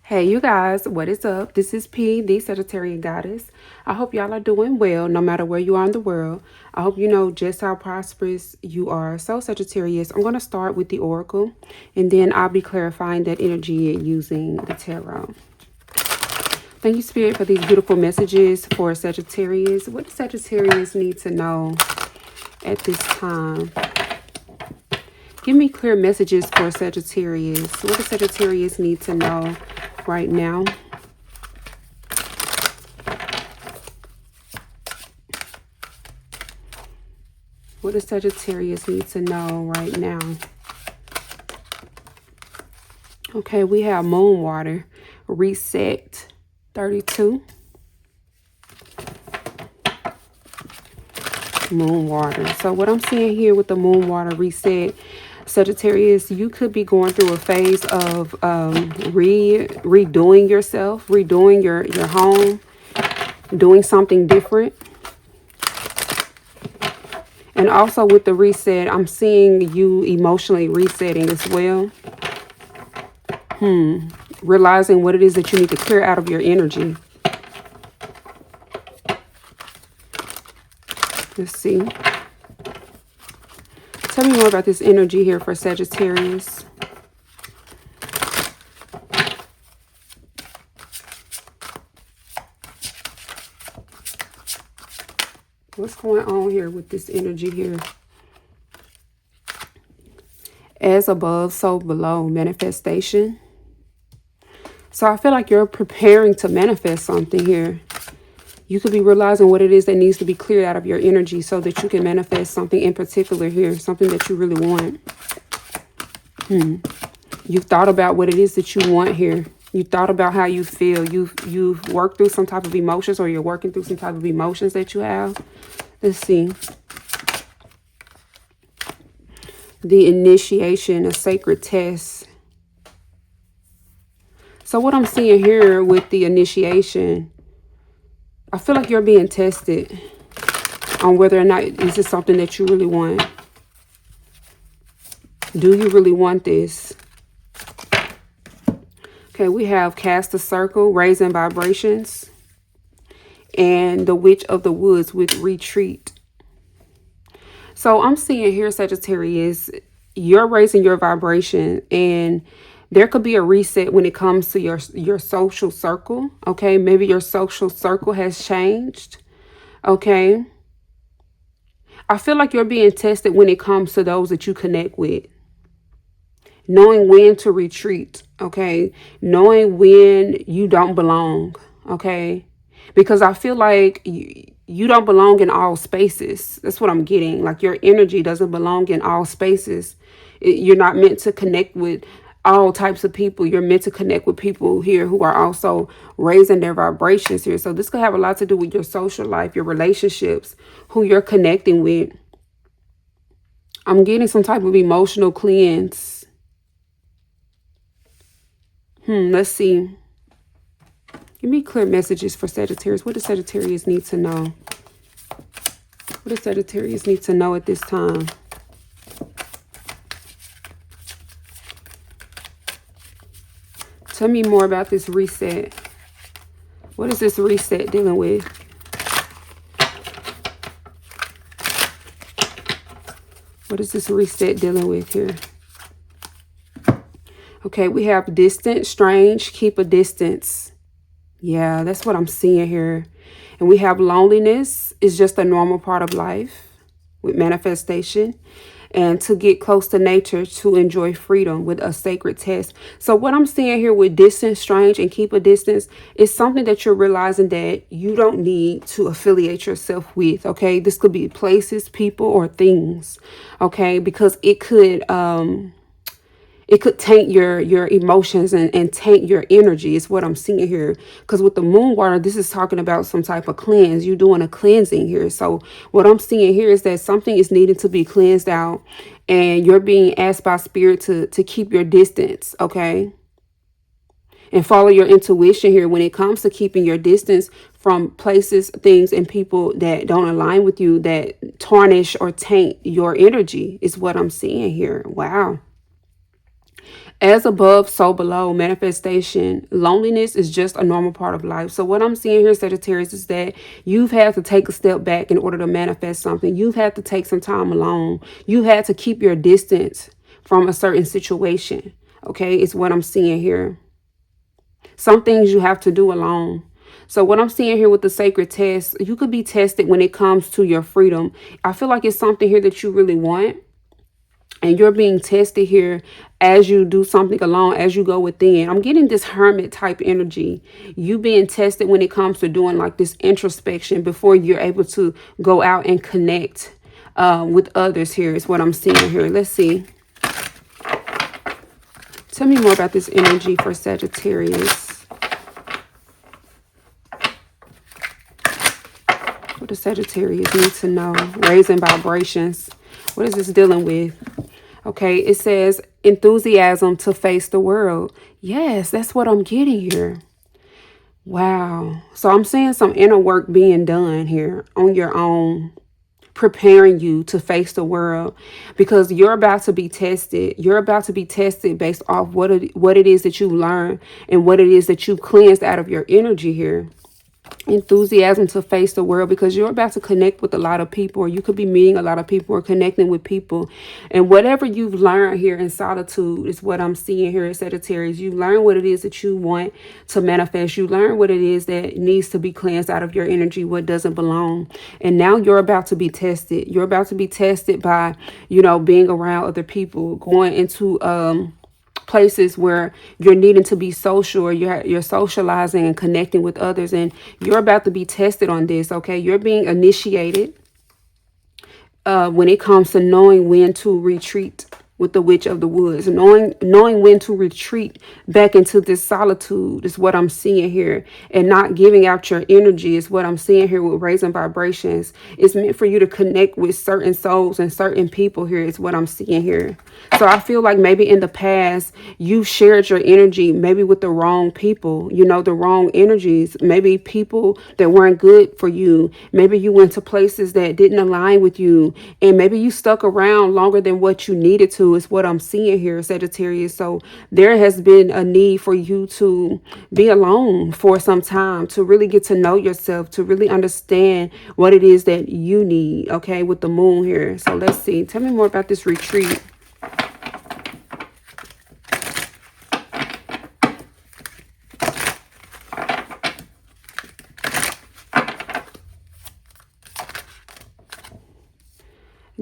Hey, you guys, what is up? This is P, the Sagittarian Goddess. I hope y'all are doing well no matter where you are in the world. I hope you know just how prosperous you are. So, Sagittarius, I'm going to start with the Oracle and then I'll be clarifying that energy using the Tarot. Thank you, Spirit, for these beautiful messages for Sagittarius. What does Sagittarius need to know at this time? Give me clear messages for Sagittarius. What does Sagittarius need to know right now? What does Sagittarius need to know right now? Okay, we have Moon Water, Reset, 32. Moon Water. So what I'm seeing here with the Moon Water Reset, Sagittarius, you could be going through a phase of redoing yourself, redoing your home, doing something different. And also with the reset, I'm seeing you emotionally resetting as well. Realizing what it is that you need to clear out of your energy. Let's see. Tell me more about this energy here for Sagittarius. What's going on here with this energy here? As above, so below, manifestation. So I feel like you're preparing to manifest something here. You could be realizing what it is that needs to be cleared out of your energy so that you can manifest something in particular here, something that you really want. You've thought about what it is that you want here. You thought about how you feel. You've worked through some type of emotions, or you're working through some type of emotions that you have. Let's see. The initiation, a sacred test. So what I'm seeing here with the initiation, I feel like you're being tested on whether or not this is something that you really want. Do you really want this? Okay, we have cast a circle, raising vibrations, and the witch of the woods with retreat. So I'm seeing here, Sagittarius, you're raising your vibration, and there could be a reset when it comes to your social circle. Okay, maybe your social circle has changed. Okay, I feel like you're being tested when it comes to those that you connect with. Knowing when to retreat, okay? Knowing when you don't belong, okay? Because I feel like you don't belong in all spaces. That's what I'm getting. Like your energy doesn't belong in all spaces. You're not meant to connect with all types of people. You're meant to connect with people here who are also raising their vibrations here. So this could have a lot to do with your social life, your relationships, who you're connecting with. I'm getting some type of emotional cleanse. Let's see. Give me clear messages for Sagittarius. What does Sagittarius need to know? What does Sagittarius need to know at this time? Tell me more about this reset. What is this reset dealing with? What is this reset dealing with here? Okay, we have distant, strange, keep a distance. Yeah, that's what I'm seeing here. And we have loneliness is just a normal part of life with manifestation. And to get close to nature, to enjoy freedom with a sacred test. So what I'm seeing here with distant, strange, and keep a distance is something that you're realizing that you don't need to affiliate yourself with, okay? This could be places, people, or things, okay? Because it could taint your emotions and taint your energy is what I'm seeing here. Because with the moon water, this is talking about some type of cleanse. You're doing a cleansing here. So what I'm seeing here is that something is needing to be cleansed out. And you're being asked by spirit to keep your distance, okay? And follow your intuition here when it comes to keeping your distance from places, things, and people that don't align with you, that tarnish or taint your energy is what I'm seeing here. Wow. As above, so below. Manifestation. Loneliness is just a normal part of life. So what I'm seeing here, Sagittarius, is that you've had to take a step back in order to manifest something. You've had to take some time alone. You had to keep your distance from a certain situation. Okay, it's what I'm seeing here. Some things you have to do alone. So what I'm seeing here with the sacred test, you could be tested when it comes to your freedom. I feel like it's something here that you really want. And you're being tested here as you do something alone, as you go within. I'm getting this hermit type energy. You being tested when it comes to doing like this introspection before you're able to go out and connect with others here is what I'm seeing here. Let's see. Tell me more about this energy for Sagittarius. What does Sagittarius need to know? Raising vibrations. What is this dealing with? Okay, it says enthusiasm to face the world. Yes, that's what I'm getting here. Wow. So I'm seeing some inner work being done here on your own, preparing you to face the world, because you're about to be tested. You're about to be tested based off what it is that you learned and what it is that you cleansed out of your energy here. Enthusiasm to face the world, because you're about to connect with a lot of people, or you could be meeting a lot of people or connecting with people. And whatever you've learned here in solitude is what I'm seeing here at Sagittarius. You learn what it is that you want to manifest. You learn what it is that needs to be cleansed out of your energy, what doesn't belong. And now you're about to be tested. You're about to be tested by, being around other people, going into places where you're needing to be social, or you're socializing and connecting with others, and you're about to be tested on this. Okay, you're being initiated when it comes to knowing when to retreat with the witch of the woods. Knowing when to retreat back into this solitude is what I'm seeing here, and not giving out your energy is what I'm seeing here with raising vibrations. It's meant for you to connect with certain souls and certain people here is what I'm seeing here. So I feel like maybe in the past you shared your energy maybe with the wrong people, the wrong energies, maybe people that weren't good for you. Maybe you went to places that didn't align with you, and maybe you stuck around longer than what you needed to is what I'm seeing here, Sagittarius. So there has been a need for you to be alone for some time, to really get to know yourself, to really understand what it is that you need, okay, with the moon here. So let's see. Tell me more about this retreat.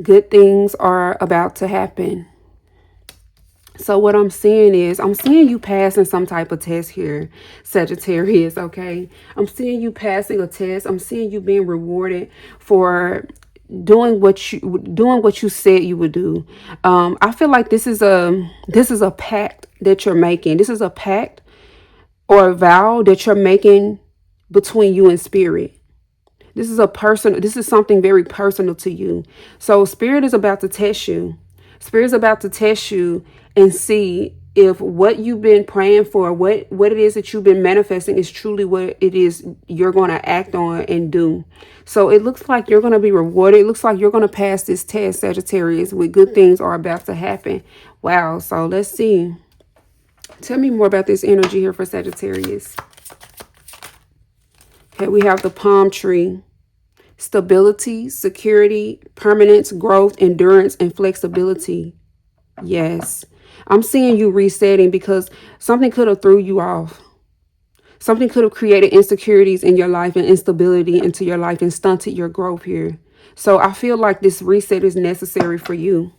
Good things are about to happen. So what I'm seeing is, I'm seeing you passing some type of test here, Sagittarius, okay? I'm seeing you passing a test. I'm seeing you being rewarded for doing what you said you would do. I feel like this is a pact that you're making. This is a pact or a vow that you're making between you and spirit. This is something very personal to you. So spirit is about to test you. Spirit is about to test you and see if what you've been praying for, what it is that you've been manifesting is truly what it is you're going to act on and do. So it looks like you're going to be rewarded. It looks like you're going to pass this test, Sagittarius, with good things are about to happen. Wow. So let's see. Tell me more about this energy here for Sagittarius. Okay, we have the palm tree. Stability, security, permanence, growth, endurance, and flexibility. Yes. I'm seeing you resetting because something could have threw you off. Something could have created insecurities in your life and instability into your life and stunted your growth here. So I feel like this reset is necessary for you.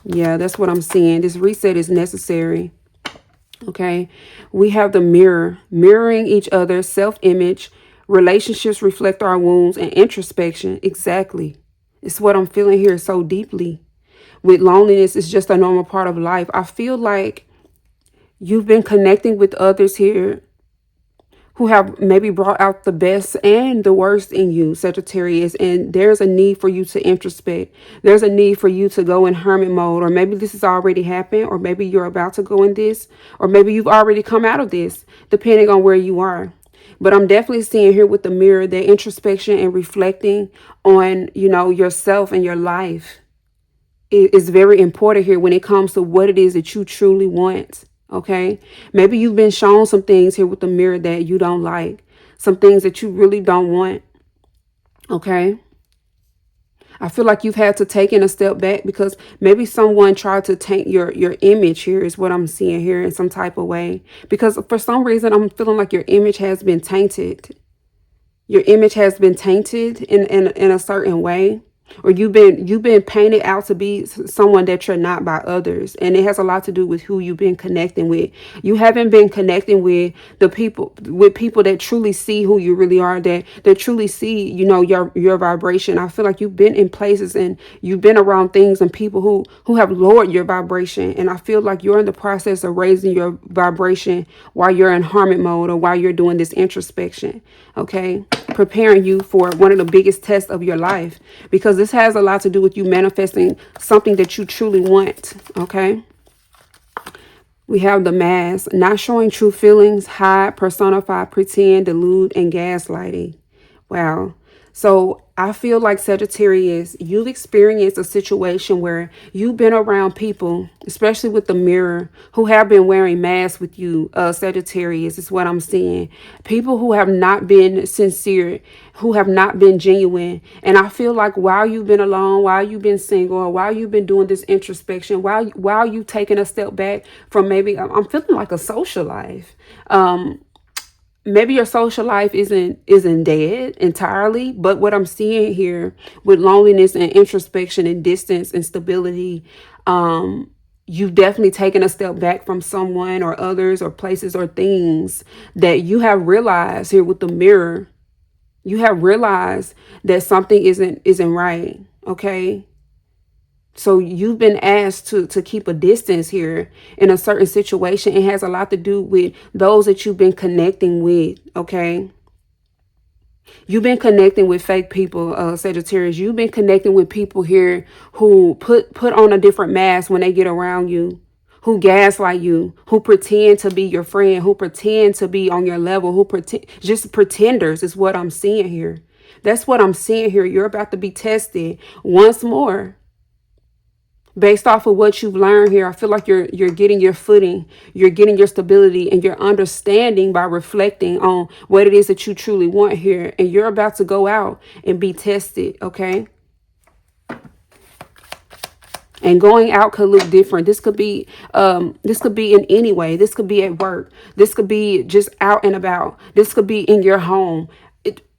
Yeah, that's what I'm seeing. This reset is necessary. Okay. We have the mirror, mirroring each other, self-image. Relationships reflect our wounds, and introspection. Exactly. It's what I'm feeling here so deeply. With loneliness, it's just a normal part of life. I feel like you've been connecting with others here who have maybe brought out the best and the worst in you, Sagittarius. And there's a need for you to introspect. There's a need for you to go in hermit mode, or maybe this has already happened, or maybe you're about to go in this, or maybe you've already come out of this, depending on where you are. But I'm definitely seeing here with the mirror that introspection and reflecting on, yourself and your life is very important here when it comes to what it is that you truly want. Okay. Maybe you've been shown some things here with the mirror that you don't like, some things that you really don't want. Okay. I feel like you've had to take in a step back because maybe someone tried to taint your image here is what I'm seeing here in some type of way. Because for some reason, I'm feeling like your image has been tainted. Your image has been tainted in a certain way. Or you've been painted out to be someone that you're not by others. And it has a lot to do with who you've been connecting with. You haven't been connecting with people that truly see who you really are, that truly see, your vibration. I feel like you've been in places and you've been around things and people who have lowered your vibration. And I feel like you're in the process of raising your vibration while you're in hermit mode or while you're doing this introspection. Okay, preparing you for one of the biggest tests of your life, because this has a lot to do with you manifesting something that you truly want. Okay, we have the mask, not showing true feelings, hide, personify, pretend, delude, and gaslighting. Wow. So I feel like, Sagittarius, you've experienced a situation where you've been around people, especially with the mirror, who have been wearing masks with you. Sagittarius is what I'm seeing. People who have not been sincere, who have not been genuine. And I feel like while you've been alone, while you've been single, or while you've been doing this introspection, while you've taken a step back from maybe, I'm feeling like a social life. Maybe your social life isn't dead entirely, but what I'm seeing here with loneliness and introspection and distance and stability, you've definitely taken a step back from someone or others or places or things that you have realized here with the mirror. You have realized that something isn't right. Okay. So you've been asked to keep a distance here in a certain situation. It has a lot to do with those that you've been connecting with. Okay. You've been connecting with fake people, Sagittarius. You've been connecting with people here who put on a different mask when they get around you, who gaslight you, who pretend to be your friend, who pretend to be on your level, just pretenders is what I'm seeing here. That's what I'm seeing here. You're about to be tested once more. Based off of what you've learned here, I feel like you're getting your footing, you're getting your stability and your understanding by reflecting on what it is that you truly want here. And you're about to go out and be tested, okay? And going out could look different. This could be in any way. This could be at work. This could be just out and about. This could be in your home.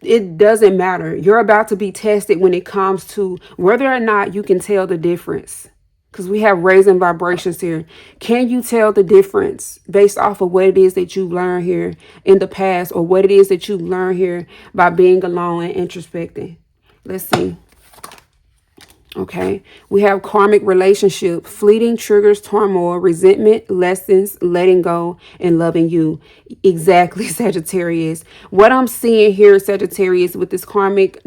It doesn't matter. You're about to be tested when it comes to whether or not you can tell the difference. Because we have raising vibrations here. Can you tell the difference based off of what it is that you've learned here in the past, or what it is that you've learned here by being alone and introspecting? Let's see. Okay, we have karmic relationship, fleeting triggers, turmoil, resentment, lessons, letting go, and loving you. Exactly, Sagittarius. What I'm seeing here, Sagittarius, with this karmic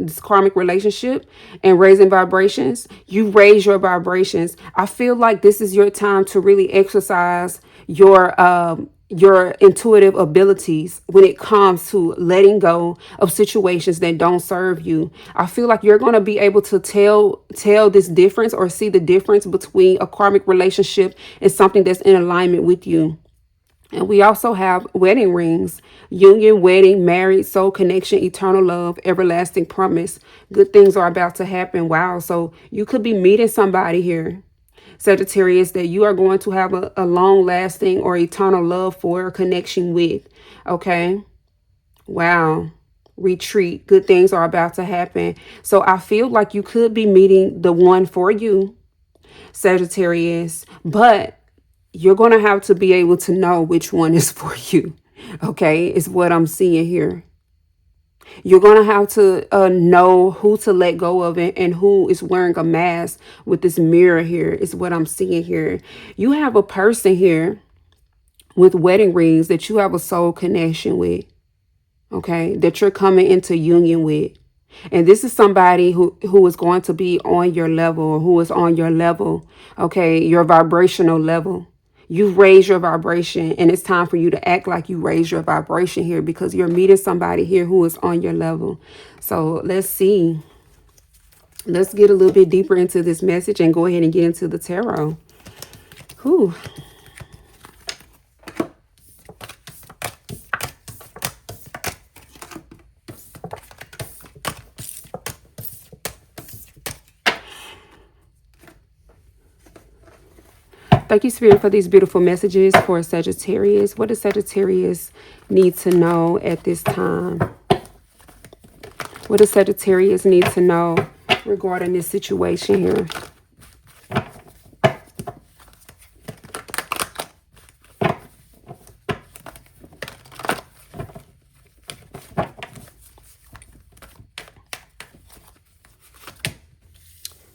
relationship and raising vibrations, you raise your vibrations. I feel like this is your time to really exercise your intuitive abilities when it comes to letting go of situations that don't serve you. I feel like you're going to be able to tell this difference, or see the difference between a karmic relationship and something that's in alignment with you. And we also have wedding rings, union, wedding, married, soul connection, eternal love, everlasting promise. Good things are about to happen. Wow. So you could be meeting somebody here, Sagittarius, that you are going to have a long lasting or eternal love for, or connection with. Okay. Wow. Retreat. Good things are about to happen. So I feel like you could be meeting the one for you, Sagittarius, but you're going to have to be able to know which one is for you. Okay. Is what I'm seeing here. You're going to have to know who to let go of it and who is wearing a mask with this mirror here is what I'm seeing here. You have a person here with wedding rings that you have a soul connection with, okay, that you're coming into union with. And this is somebody who is going to be on your level, or who is on your level, okay, your vibrational level. You've raised your vibration, and it's time for you to act like you raised your vibration here, because you're meeting somebody here who is on your level. So let's see. Let's get a little bit deeper into this message and go ahead and get into the tarot. Whew. Thank you, Spirit, for these beautiful messages for Sagittarius. What does Sagittarius need to know at this time? What does Sagittarius need to know regarding this situation here?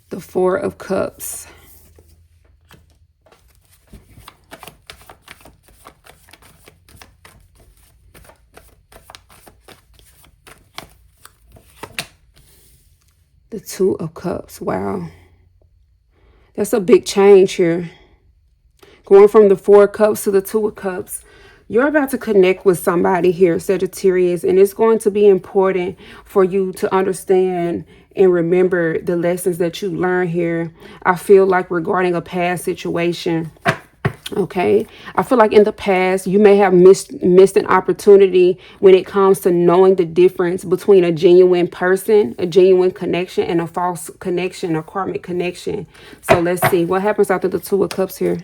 The Four of Cups. The Two of Cups. Wow. That's a big change here. Going from the Four of Cups to the Two of Cups. You're about to connect with somebody here, Sagittarius, and it's going to be important for you to understand and remember the lessons that you learn here. I feel like regarding a past situation. Okay, I feel like in the past you may have missed an opportunity when it comes to knowing the difference between a genuine person, a genuine connection, and a false connection, a karmic connection. So let's see what happens after the Two of Cups here.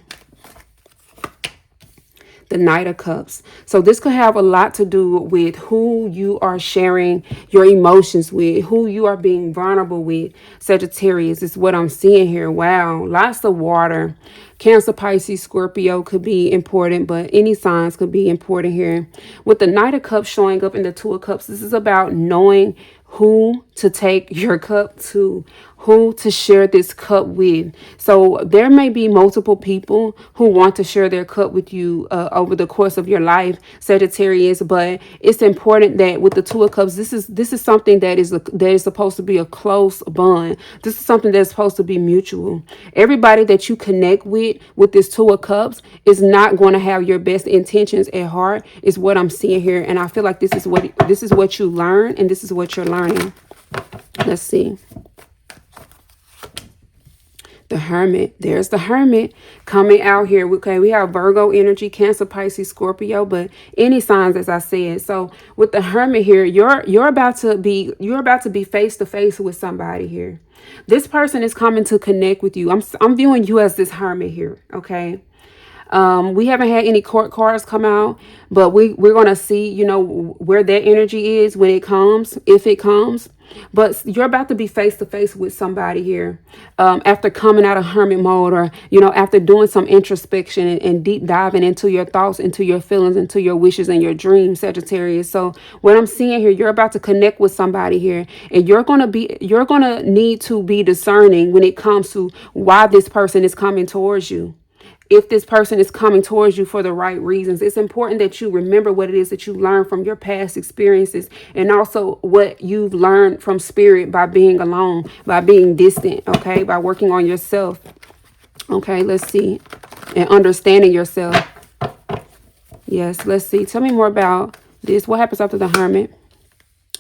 The Knight of Cups. So this could have a lot to do with who you are sharing your emotions with, who you are being vulnerable with. Sagittarius is what I'm seeing here. Wow, lots of water. Cancer, Pisces, Scorpio could be important, but any signs could be important here. With the Knight of Cups showing up in the Two of Cups, this is about knowing who to take your cup to, who to share this cup with. So there may be multiple people who want to share their cup with you over the course of your life, Sagittarius, but it's important that with the Two of Cups, this is something that is supposed to be a close bond. This is something that's supposed to be mutual. Everybody that you connect with this Two of Cups is not going to have your best intentions at heart, is what I'm seeing here. And I feel like this is what you learn, and this is what you're learning. Let's see. The Hermit. There's the Hermit coming out here. Okay, we have Virgo energy, Cancer, Pisces, Scorpio, but any signs, as I said. So with the Hermit here, you're about to be face to face with somebody here. This person is coming to connect with you. I'm viewing you as this Hermit here. Okay. We haven't had any court cards come out, but we're going to see, where that energy is when it comes, if it comes. But you're about to be face to face with somebody here after coming out of hermit mode, or, after doing some introspection and deep diving into your thoughts, into your feelings, into your wishes and your dreams, Sagittarius. So what I'm seeing here, you're about to connect with somebody here, and you're going to need to be discerning when it comes to why this person is coming towards you. If this person is coming towards you for the right reasons, it's important that you remember what it is that you learned from your past experiences, and also what you've learned from spirit by being alone, by being distant, okay, by working on yourself. Okay, let's see. And understanding yourself. Yes, let's see. Tell me more about this. What happens after the Hermit?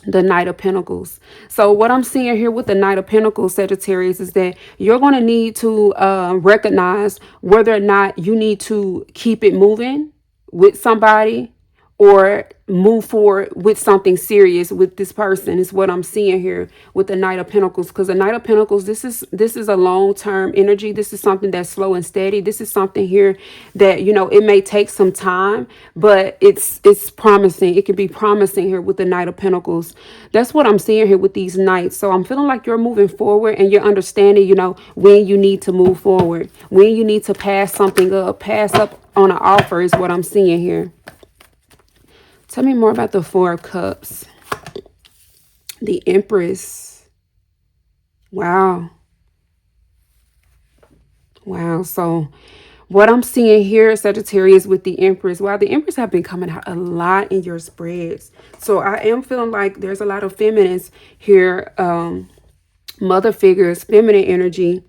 The Knight of Pentacles. So what I'm seeing here with the Knight of Pentacles, Sagittarius, is that you're going to need to recognize whether or not you need to keep it moving with somebody or move forward with something serious with this person, is what I'm seeing here with the Knight of Pentacles. Because the Knight of Pentacles, this is a long-term energy. This is something that's slow and steady. This is something here that, it may take some time, but it's promising. It can be promising here with the Knight of Pentacles. That's what I'm seeing here with these Knights. So I'm feeling like you're moving forward, and you're understanding, when you need to move forward, when you need to pass something up, pass up on an offer, is what I'm seeing here. Tell me more about the Four of Cups. The Empress. Wow. Wow. So what I'm seeing here, Sagittarius, with the Empress. Wow, the Empress have been coming out a lot in your spreads. So I am feeling like there's a lot of feminines here. Mother figures, feminine energy.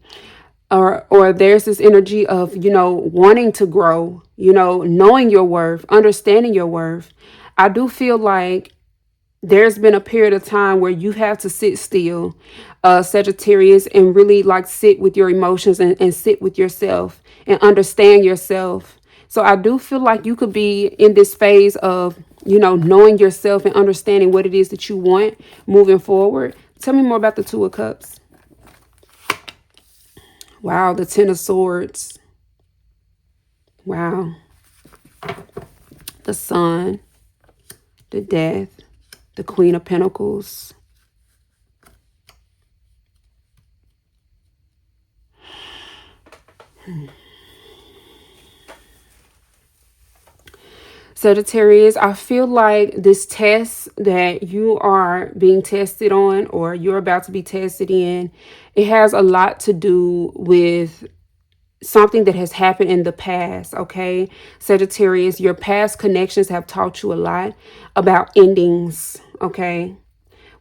Or there's this energy of, wanting to grow, knowing your worth, understanding your worth. I do feel like there's been a period of time where you have to sit still, Sagittarius, and really like sit with your emotions and sit with yourself and understand yourself. So I do feel like you could be in this phase of, you know, knowing yourself and understanding what it is that you want moving forward. Tell me more about the Two of Cups. Wow, the Ten of Swords. Wow. The Sun, the Death, the Queen of Pentacles. Sagittarius, I feel like this test that you are being tested on, or you're about to be tested in, it has a lot to do with something that has happened in the past, okay? Sagittarius, your past connections have taught you a lot about endings, okay?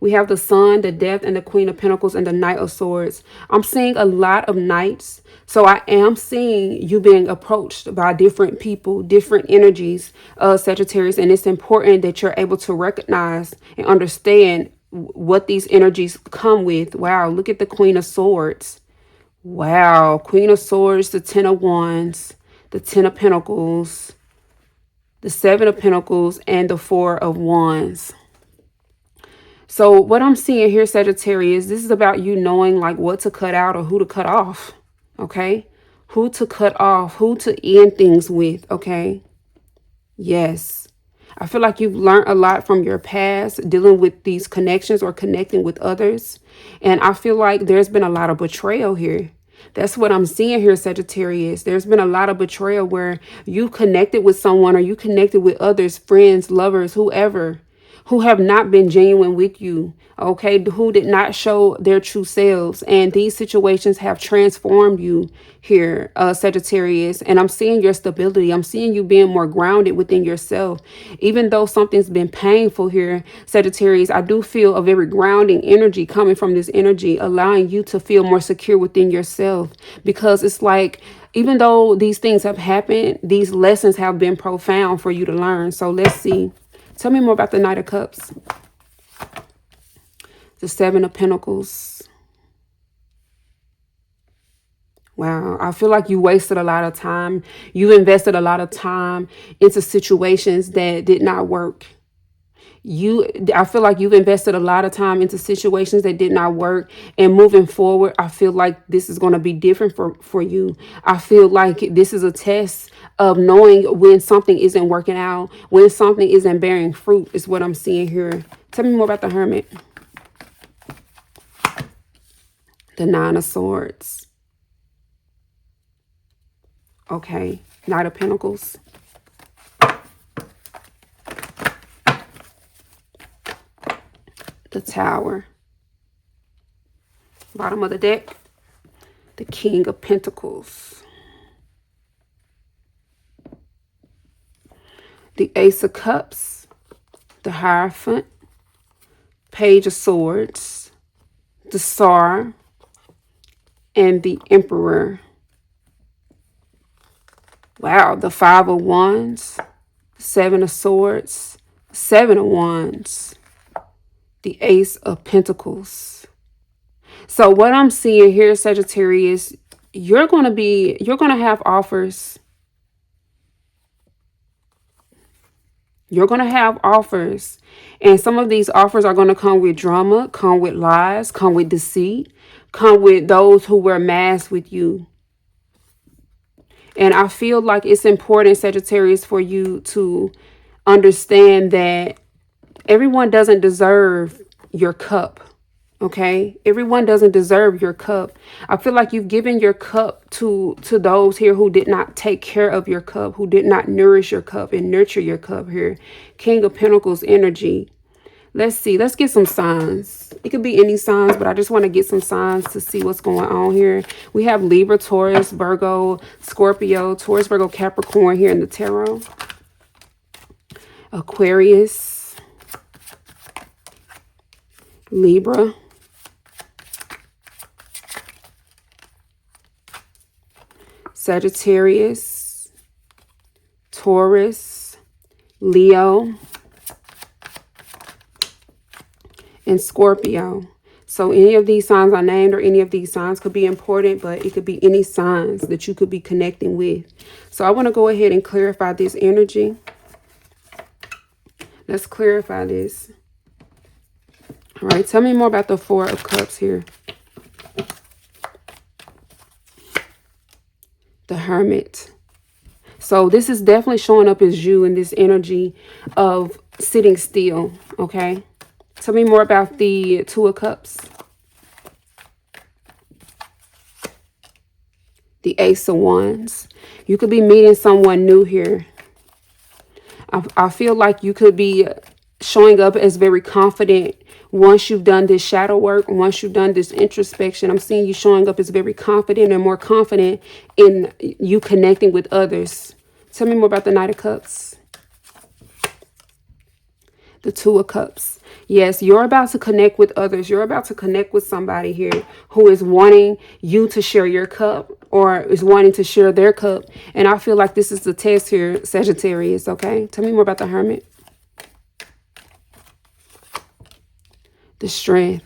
We have the Sun, the Death, and the Queen of Pentacles, and the Knight of Swords. I'm seeing a lot of knights. So I am seeing you being approached by different people, different energies, Sagittarius. And it's important that you're able to recognize and understand what these energies come with. Wow, look at the Queen of Swords. Wow, Queen of Swords, the Ten of Wands, the Ten of Pentacles, the Seven of Pentacles, and the Four of Wands. So what I'm seeing here, Sagittarius, this is about you knowing like what to cut out or who to cut off, okay? Who to cut off, who to end things with, okay? Yes. I feel like you've learned a lot from your past dealing with these connections or connecting with others. And I feel like there's been a lot of betrayal here. That's what I'm seeing here, Sagittarius. There's been a lot of betrayal where you connected with someone or you connected with others, friends, lovers, whoever, who have not been genuine with you, okay, who did not show their true selves. And these situations have transformed you here, Sagittarius. And I'm seeing your stability. I'm seeing you being more grounded within yourself. Even though something's been painful here, Sagittarius, I do feel a very grounding energy coming from this energy, allowing you to feel more secure within yourself. Because it's like, even though these things have happened, these lessons have been profound for you to learn. So let's see. Tell me more about the Knight of Cups. The Seven of Pentacles. Wow. I feel like you wasted a lot of time. You invested a lot of time into situations that did not work. I feel like you've invested a lot of time into situations that did not work. And moving forward, I feel like this is going to be different for you. I feel like this is a test of knowing when something isn't working out, when something isn't bearing fruit, is what I'm seeing here. Tell me more about the Hermit. The Nine of Swords. Okay. Knight of Pentacles. The Tower. Bottom of the deck. The King of Pentacles. The Ace of Cups. The Hierophant. Page of Swords. The Tsar. And the Emperor. Wow, the Five of Wands. Seven of Swords. Seven of Wands. The Ace of Pentacles. So what I'm seeing here, Sagittarius, you're going to have offers. You're going to have offers. And some of these offers are going to come with drama, come with lies, come with deceit, come with those who wear masks with you. And I feel like it's important, Sagittarius, for you to understand that everyone doesn't deserve your cup, okay? Everyone doesn't deserve your cup. I feel like you've given your cup to those here who did not take care of your cup, who did not nourish your cup and nurture your cup here. King of Pentacles energy. Let's see. Let's get some signs. It could be any signs, but I just want to get some signs to see what's going on here. We have Libra, Taurus, Virgo, Scorpio, Taurus, Virgo, Capricorn here in the tarot. Aquarius. Libra. Sagittarius. Taurus. Leo. and Scorpio. So any of these signs I named or any of these signs could be important, but it could be any signs that you could be connecting with. So I want to go ahead and clarify this energy. Let's clarify this. All right, tell me more about the Four of Cups here. The Hermit. So this is definitely showing up as you in this energy of sitting still, okay? Tell me more about the Two of Cups. The Ace of Wands. You could be meeting someone new here. I feel like you could be showing up as very confident once you've done this shadow work, once you've done this introspection. I'm seeing you showing up as very confident and more confident in you connecting with others. Tell me more about the Knight of Cups. The Two of Cups. Yes, you're about to connect with others. You're about to connect with somebody here who is wanting you to share your cup or is wanting to share their cup. And I feel like this is the test here, Sagittarius, okay? Tell me more about the Hermit. The Strength.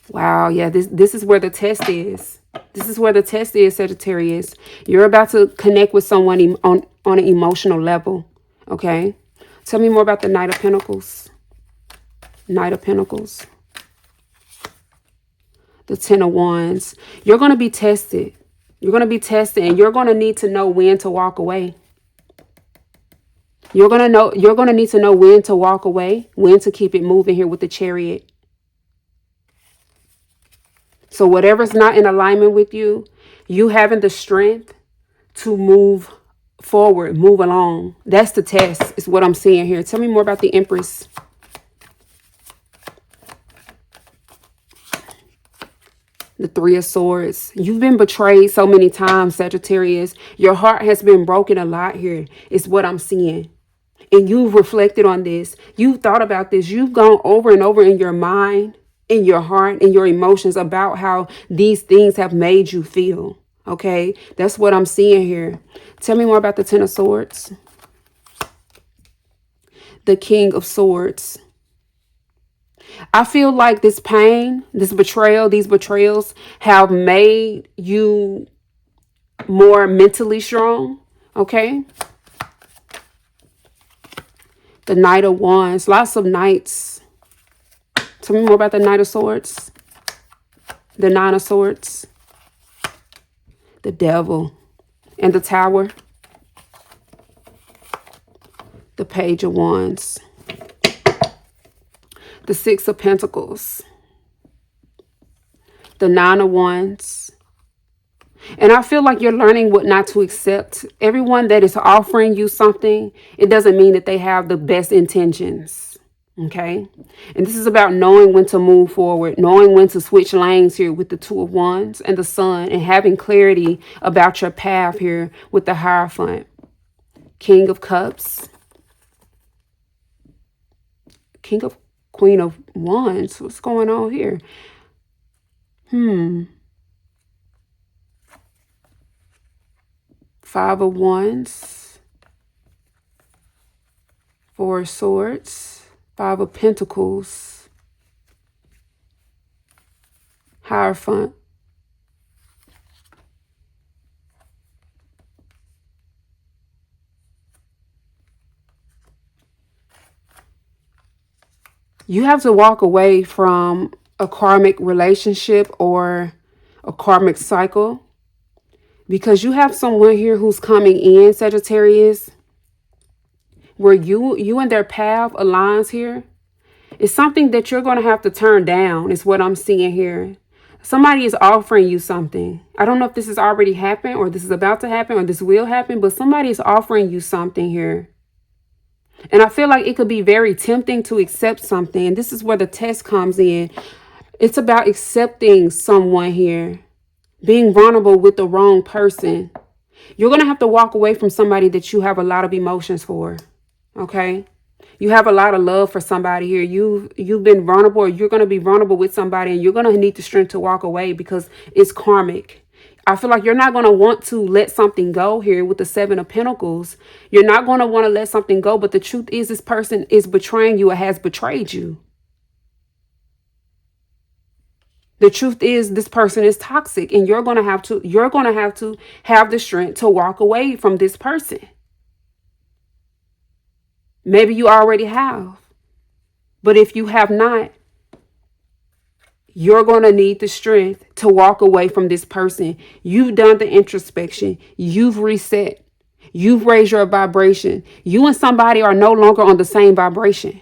Wow, yeah, this is where the test is. This is where the test is, Sagittarius. You're about to connect with someone on an emotional level, okay? Tell me more about the Knight of Pentacles. Knight of Pentacles. The Ten of Wands. You're going to be tested. You're going to be tested and you're going to need to know when to walk away. You're going to need to know when to walk away, when to keep it moving here with the Chariot. So whatever's not in alignment with you, you having the strength to move forward, move along. That's the test, is what I'm seeing here. Tell me more about the Empress. The Three of Swords. You've been betrayed so many times, Sagittarius. Your heart has been broken a lot here, is what I'm seeing. And you've reflected on this. You've thought about this. You've gone over and over in your mind, in your heart, in your emotions about how these things have made you feel. Okay? That's what I'm seeing here. Tell me more about the Ten of Swords. The King of Swords. I feel like this pain, this betrayal, these betrayals have made you more mentally strong. Okay? The Knight of Wands. Lots of knights. Tell me more about the Knight of Swords. The Nine of Swords. The Devil. And the Tower. The Page of Wands. The Six of Pentacles. The Nine of Wands. And I feel like you're learning what not to accept. Everyone that is offering you something, it doesn't mean that they have the best intentions. Okay? And this is about knowing when to move forward, knowing when to switch lanes here with the Two of Wands and the Sun, and having clarity about your path here with the Hierophant. King of Cups. Queen of Wands. What's going on here? Five of Wands. Four of Swords. Five of Pentacles. Hierophant. You have to walk away from a karmic relationship or a karmic cycle because you have someone here who's coming in, Sagittarius, where you and their path aligns here. It's something that you're going to have to turn down, is what I'm seeing here. Somebody is offering you something. I don't know if this has already happened or this is about to happen or this will happen, but somebody is offering you something here. And I feel like it could be very tempting to accept something. And this is where the test comes in. It's about accepting someone here. Being vulnerable with the wrong person. You're going to have to walk away from somebody that you have a lot of emotions for. Okay? You have a lot of love for somebody here. You've been vulnerable, or you're going to be vulnerable with somebody, and you're going to need the strength to walk away because it's karmic. I feel like you're not going to want to let something go here with the Seven of Pentacles. You're not going to want to let something go. But the truth is, this person is betraying you or has betrayed you. The truth is this person is toxic, and you're going to have to have the strength to walk away from this person. Maybe you already have. But if you have not, you're going to need the strength to walk away from this person. You've done the introspection. You've reset. You've raised your vibration. You and somebody are no longer on the same vibration.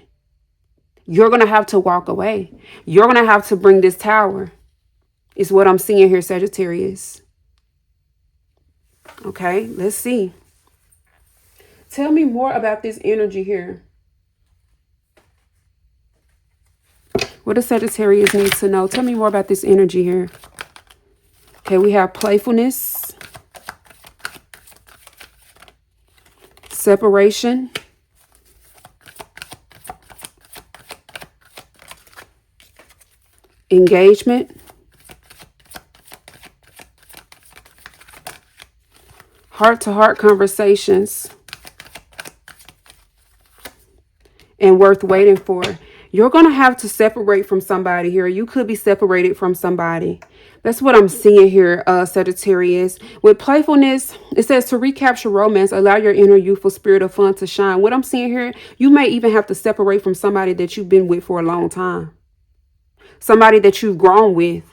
You're going to have to walk away. You're going to have to bring this tower. Is what I'm seeing here, Sagittarius. Okay, let's see. Tell me more about this energy here. What does Sagittarius need to know? Tell me more about this energy here. Okay, we have playfulness, separation, engagement, heart-to-heart conversations, and worth waiting for. You're going to have to separate from somebody here. You could be separated from somebody. That's what I'm seeing here, Sagittarius. With playfulness, it says to recapture romance, allow your inner youthful spirit of fun to shine. What I'm seeing here, you may even have to separate from somebody that you've been with for a long time. Somebody that you've grown with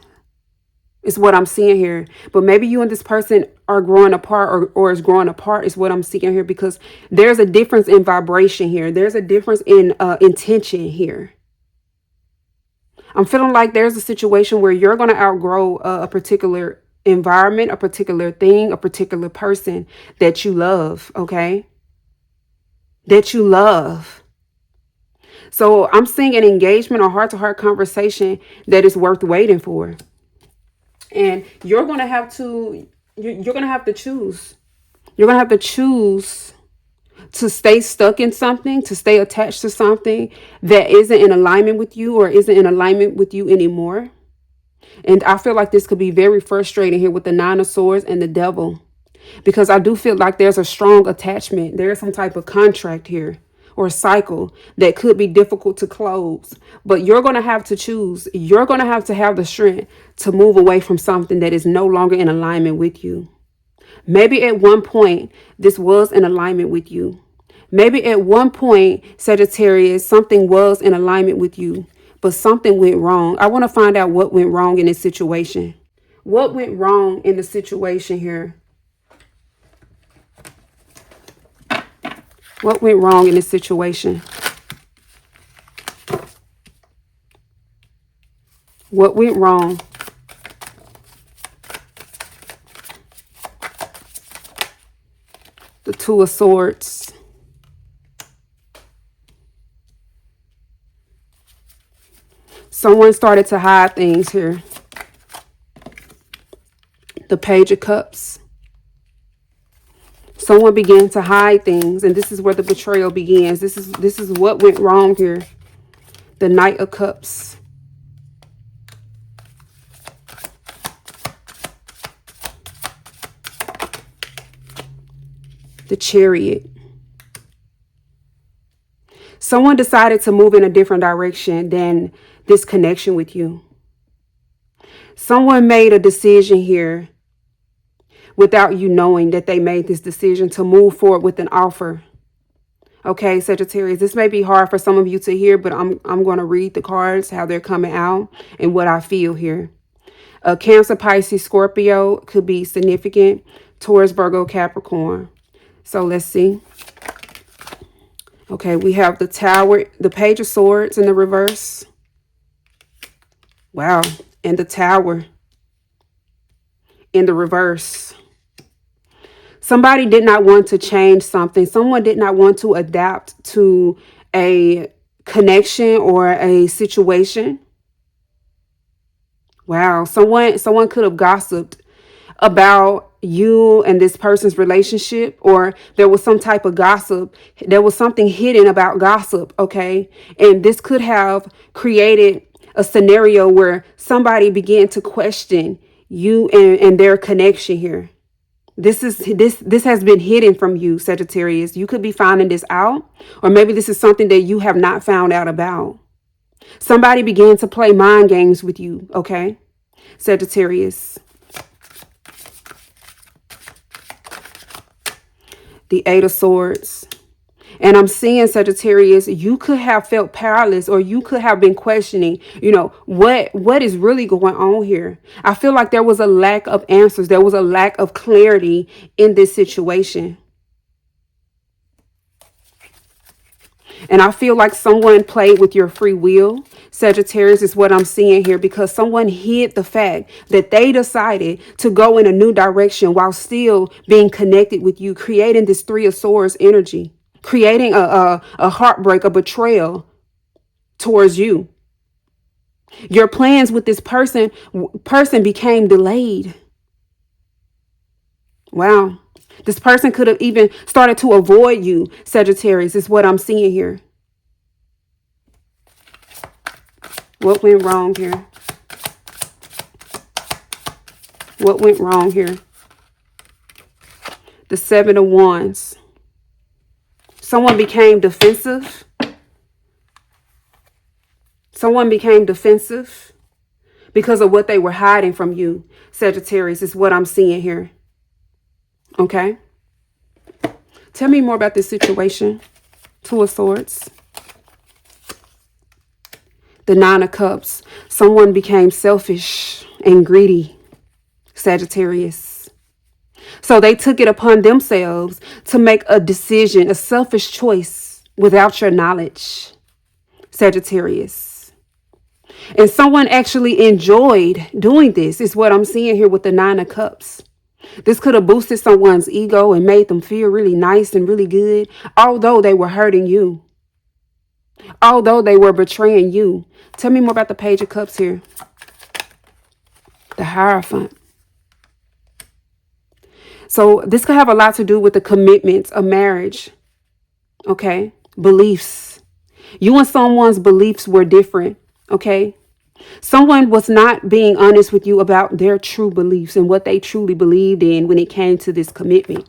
is what I'm seeing here. But maybe you and this person are growing apart or is growing apart is what I'm seeing here, because there's a difference in vibration here. There's a difference in intention here. I'm feeling like there's a situation where you're going to outgrow a particular environment, a particular thing, a particular person that you love, okay? That you love. So I'm seeing an engagement or heart-to-heart conversation that is worth waiting for. And you're going to have to, you're going to have to choose. You're going to have to choose to stay stuck in something, to stay attached to something that isn't in alignment with you or isn't in alignment with you anymore. And I feel like this could be very frustrating here with the Nine of Swords and the Devil, because I do feel like there's a strong attachment. There's some type of contract here or cycle that could be difficult to close, but you're going to have to choose. You're going to have the strength to move away from something that is no longer in alignment with you. Maybe at one point, this was in alignment with you. Maybe at one point, Sagittarius, something was in alignment with you, but something went wrong. I want to find out what went wrong in this situation. What went wrong in the situation here? What went wrong in this situation? What went wrong? The Two of Swords. Someone started to hide things here. The Page of Cups. Someone began to hide things, and this is where the betrayal begins. This is what went wrong here. The Knight of Cups. The Chariot. Someone decided to move in a different direction than this connection with you. Someone made a decision here without you knowing that they made this decision to move forward with an offer. Okay, Sagittarius, this may be hard for some of you to hear, but I'm going to read the cards, how they're coming out, and what I feel here. Cancer, Pisces, Scorpio could be significant. Taurus, Virgo, Capricorn. So let's see. Okay, we have the Tower, the Page of Swords in the reverse. Wow. And the Tower in the reverse. Somebody did not want to change something. Someone did not want to adapt to a connection or a situation. Wow. Someone could have gossiped about you and this person's relationship, or there was some type of gossip. There was something hidden about gossip. Okay. And this could have created a scenario where somebody began to question you and their connection here. This has been hidden from you, Sagittarius. You could be finding this out, or maybe this is something that you have not found out about. Somebody began to play mind games with you, okay? Sagittarius. The Eight of Swords. And I'm seeing, Sagittarius, you could have felt powerless, or you could have been questioning, what is really going on here. I feel like there was a lack of answers. There was a lack of clarity in this situation. And I feel like someone played with your free will, Sagittarius, is what I'm seeing here, because someone hid the fact that they decided to go in a new direction while still being connected with you, creating this Three of Swords energy, creating a heartbreak, a betrayal towards you. Your plans with this person became delayed. Wow. This person could have even started to avoid you, Sagittarius, is what I'm seeing here. What went wrong here? What went wrong here? The Seven of Wands. Someone became defensive. Someone became defensive because of what they were hiding from you, Sagittarius, is what I'm seeing here. Okay. Tell me more about this situation. Two of Swords. The Nine of Cups. Someone became selfish and greedy, Sagittarius. So they took it upon themselves to make a decision, a selfish choice without your knowledge, Sagittarius. And someone actually enjoyed doing this, is what I'm seeing here with the Nine of Cups. This could have boosted someone's ego and made them feel really nice and really good, although they were hurting you, although they were betraying you. Tell me more about the Page of Cups here. The Hierophant. So this could have a lot to do with the commitments of marriage. Okay. Beliefs. You and someone's beliefs were different. Okay. Someone was not being honest with you about their true beliefs and what they truly believed in when it came to this commitment.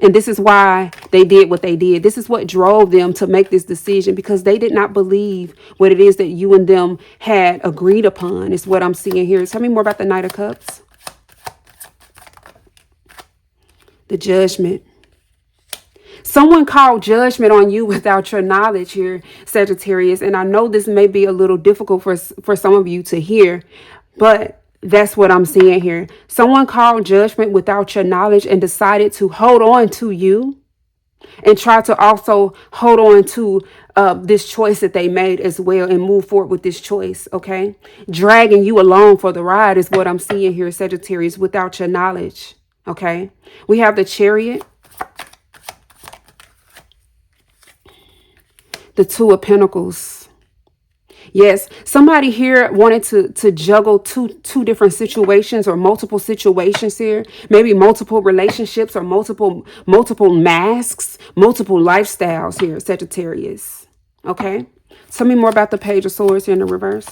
And this is why they did what they did. This is what drove them to make this decision, because they did not believe what it is that you and them had agreed upon, is what I'm seeing here. Tell me more about the Knight of Cups. The Judgment. Someone called judgment on you without your knowledge here, Sagittarius. And I know this may be a little difficult for some of you to hear, but that's what I'm seeing here. Someone called judgment without your knowledge and decided to hold on to you and try to also hold on to this choice that they made as well and move forward with this choice. Okay. Dragging you along for the ride is what I'm seeing here, Sagittarius, without your knowledge. Okay. We have the Chariot. The Two of Pentacles. Yes, somebody here wanted to juggle two different situations or multiple situations here. Maybe multiple relationships or multiple masks, multiple lifestyles here, Sagittarius. Okay. Tell me more about the Page of Swords here in the reverse.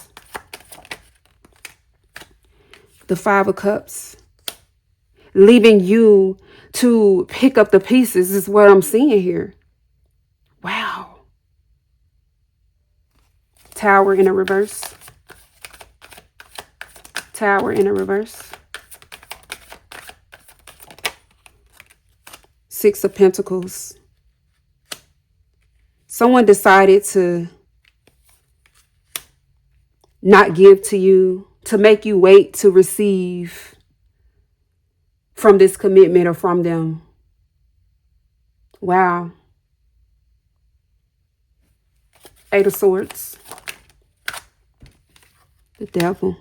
The Five of Cups. Leaving you to pick up the pieces is what I'm seeing here. Wow. Tower in a reverse. Tower in a reverse. Six of Pentacles. Someone decided to not give to you, to make you wait to receive from this commitment or from them. Wow. Eight of Swords. The Devil.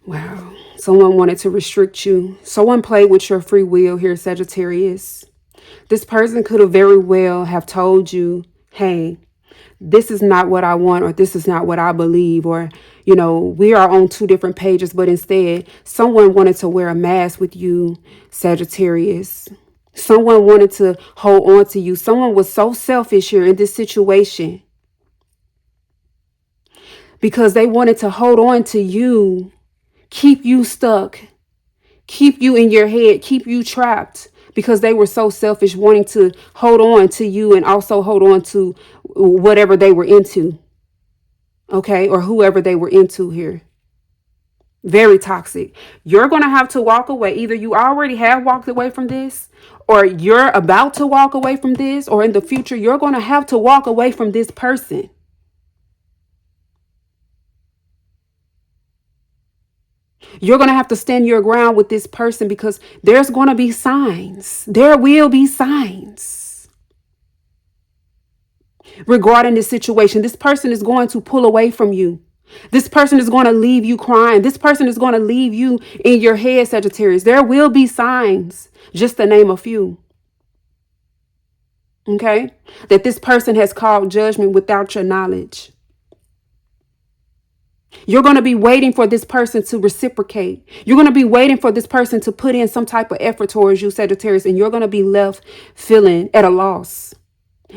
Wow. Someone wanted to restrict you. Someone played with your free will here, Sagittarius. This person could have very well have told you, hey, this is not what I want, or this is not what I believe, or, we are on two different pages. But instead, someone wanted to wear a mask with you, Sagittarius. Someone wanted to hold on to you. Someone was so selfish here in this situation because they wanted to hold on to you, keep you stuck, keep you in your head, keep you trapped, because they were so selfish, wanting to hold on to you and also hold on to whatever they were into. Okay, or whoever they were into here. Very toxic. You're going to have to walk away. Either you already have walked away from this, or you're about to walk away from this, or in the future, you're going to have to walk away from this person. You're going to have to stand your ground with this person because there's going to be signs. There will be signs regarding this situation. This person is going to pull away from you. This person is going to leave you crying. This person is going to leave you in your head, Sagittarius. There will be signs, just to name a few. Okay? That this person has called judgment without your knowledge. You're going to be waiting for this person to reciprocate. You're going to be waiting for this person to put in some type of effort towards you, Sagittarius, and you're going to be left feeling at a loss.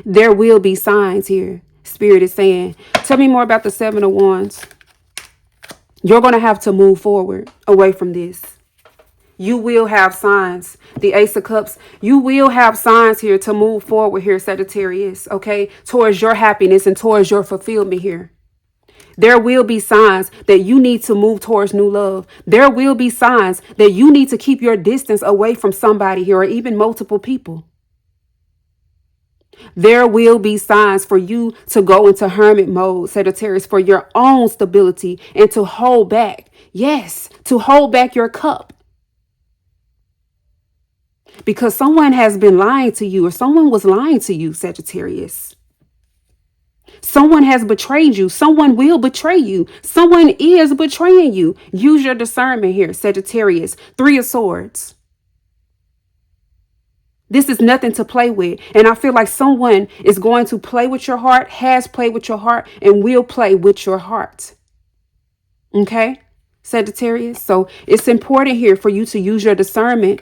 There will be signs here. Spirit is saying, tell me more about the Seven of Wands. You're going to have to move forward away from this. You will have signs. The Ace of Cups, you will have signs here to move forward here, Sagittarius, okay, towards your happiness and towards your fulfillment here. There will be signs that you need to move towards new love. There will be signs that you need to keep your distance away from somebody here, or even multiple people. There will be signs for you to go into hermit mode, Sagittarius, for your own stability and to hold back. Yes, to hold back your cup. Because someone has been lying to you, or someone was lying to you, Sagittarius. Someone has betrayed you. Someone will betray you. Someone is betraying you. Use your discernment here, Sagittarius. Three of Swords. This is nothing to play with. And I feel like someone is going to play with your heart, has played with your heart, and will play with your heart. Okay, Sagittarius? So it's important here for you to use your discernment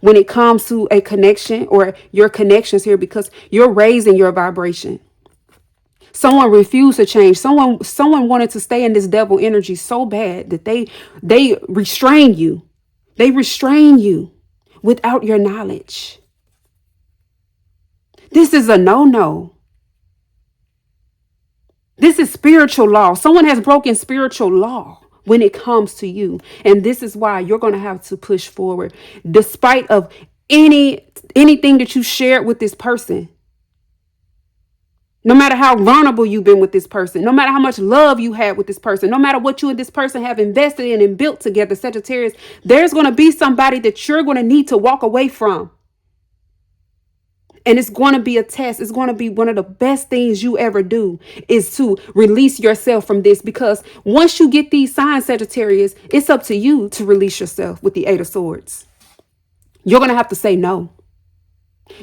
when it comes to a connection or your connections here, because you're raising your vibration. Someone refused to change. Someone wanted to stay in this devil energy so bad that they restrain you. They restrain you without your knowledge. This is a no-no. This is spiritual law. Someone has broken spiritual law when it comes to you. And this is why you're going to have to push forward despite of anything that you shared with this person. No matter how vulnerable you've been with this person, no matter how much love you had with this person, no matter what you and this person have invested in and built together, Sagittarius, there's going to be somebody that you're going to need to walk away from. And it's going to be a test. It's going to be one of the best things you ever do is to release yourself from this, because once you get these signs, Sagittarius, it's up to you to release yourself with the Eight of Swords. You're going to have to say no.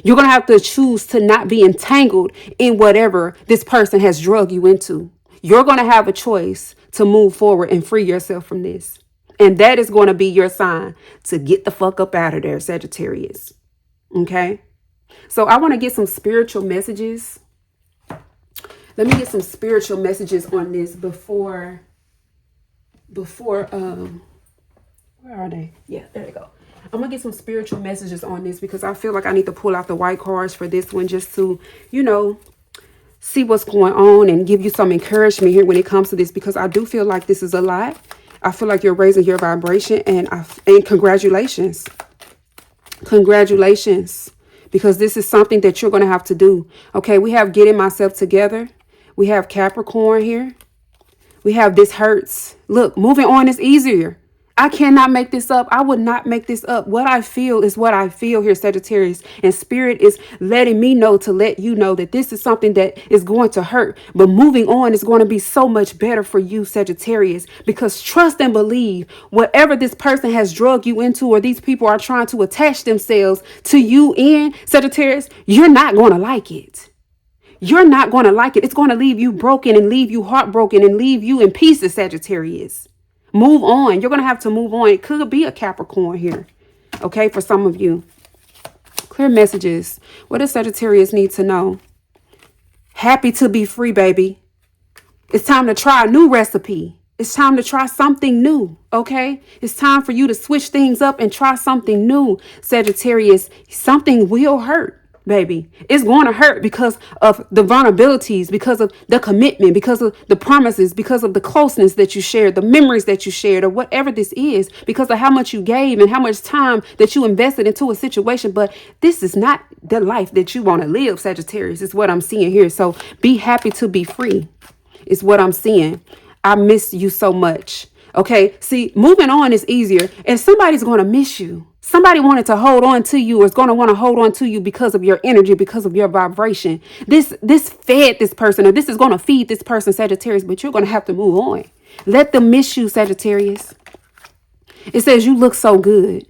You're going to have to choose to not be entangled in whatever this person has drug you into. You're going to have a choice to move forward and free yourself from this. And that is going to be your sign to get the fuck up out of there, Sagittarius. Okay? So I want to get some spiritual messages. Let me get some spiritual messages on this before, where are they? Yeah, there they go. I'm going to get some spiritual messages on this because I feel like I need to pull out the white cards for this one just to, see what's going on and give you some encouragement here when it comes to this, because I do feel like this is a lot. I feel like you're raising your vibration, and congratulations. Congratulations, because this is something that you're going to have to do. Okay, we have getting myself together. We have Capricorn here. We have this hurts. Look, moving on is easier. I cannot make this up. I would not make this up. What I feel is what I feel here, Sagittarius. And Spirit is letting me know to let you know that this is something that is going to hurt. But moving on is going to be so much better for you, Sagittarius. Because trust and believe, whatever this person has drug you into, or these people are trying to attach themselves to you in, Sagittarius, you're not going to like it. You're not going to like it. It's going to leave you broken and leave you heartbroken and leave you in pieces, Sagittarius. Move on. You're going to have to move on. It could be a Capricorn here. Okay, for some of you. Clear messages. What does Sagittarius need to know? Happy to be free, baby. It's time to try a new recipe. It's time to try something new. Okay, it's time for you to switch things up and try something new, Sagittarius. Something will hurt. baby. It's going to hurt because of the vulnerabilities, because of the commitment, because of the promises, because of the closeness that you shared, the memories that you shared, or whatever this is, because of how much you gave and how much time that you invested into a situation. But this is not the life that you want to live, Sagittarius, is what I'm seeing here. So be happy to be free is what I'm seeing. I miss you so much. Okay, see, moving on is easier, and somebody's going to miss you. Somebody wanted to hold on to you, or is going to want to hold on to you because of your energy, because of your vibration. This fed this person, or this is going to feed this person, Sagittarius, but you're going to have to move on. Let them miss you, Sagittarius. It says you look so good.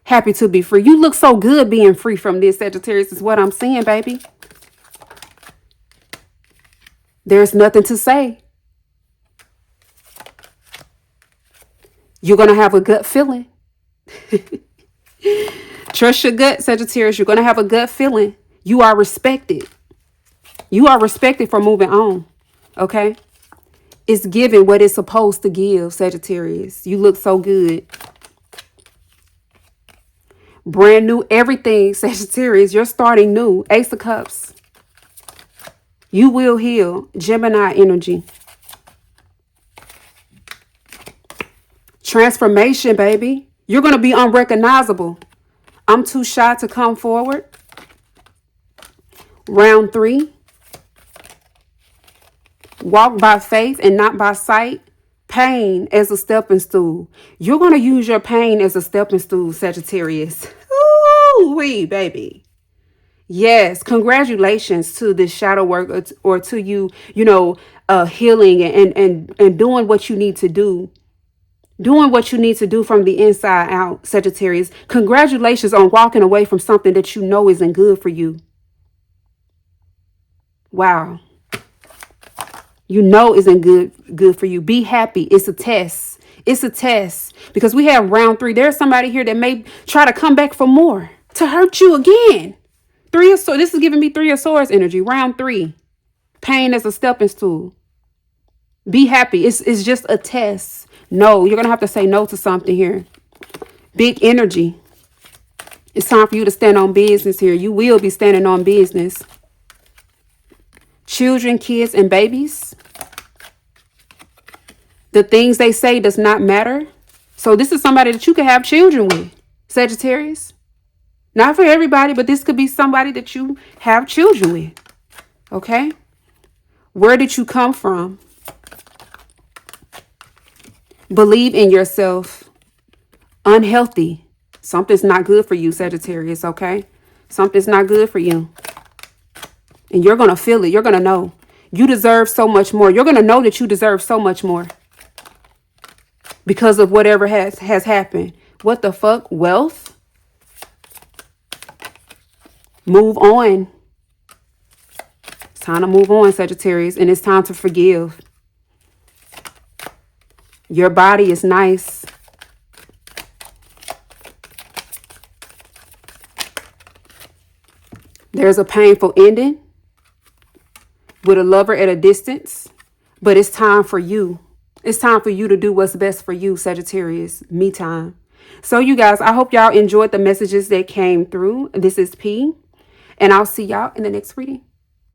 Happy to be free. You look so good being free from this, Sagittarius, is what I'm seeing, baby. There's nothing to say. You're going to have a gut feeling. Trust your gut, Sagittarius. You're going to have a gut feeling. You are respected. You are respected for moving on. Okay? It's giving what it's supposed to give, Sagittarius. You look so good. Brand new everything, Sagittarius. You're starting new. Ace of Cups. You will heal. Gemini energy. Transformation, baby. You're going to be unrecognizable. I'm too shy to come forward. Round 3. Walk by faith and not by sight. Pain as a stepping stool. You're going to use your pain as a stepping stool, Sagittarius. Ooh-wee, baby. Yes, congratulations to this shadow work, or to you, healing and doing what you need to do. Doing what you need to do from the inside out, Sagittarius. Congratulations on walking away from something that you know isn't good for you. Wow. You know isn't good for you. Be happy. It's a test. It's a test. Because we have round 3. There's somebody here that may try to come back for more, to hurt you again. 3 of Swords. This is giving me 3 of Swords energy. Round 3. Pain as a stepping stool. Be happy. It's just a test. No, you're going to have to say no to something here. Big energy. It's time for you to stand on business here. You will be standing on business. Children, kids, and babies. The things they say does not matter. So this is somebody that you can have children with, Sagittarius. Not for everybody, but this could be somebody that you have children with. Okay? Where did you come from? Believe in yourself. Unhealthy. Something's not good for you, Sagittarius, okay? Something's not good for you. And you're going to feel it. You're going to know. You deserve so much more. You're going to know that you deserve so much more. Because of whatever has happened. What the fuck? Wealth? Move on. It's time to move on, Sagittarius. And it's time to forgive. Your body is nice. There's a painful ending with a lover at a distance, but it's time for you. It's time for you to do what's best for you, Sagittarius. Me time. So you guys, I hope y'all enjoyed the messages that came through. This is P, and I'll see y'all in the next reading.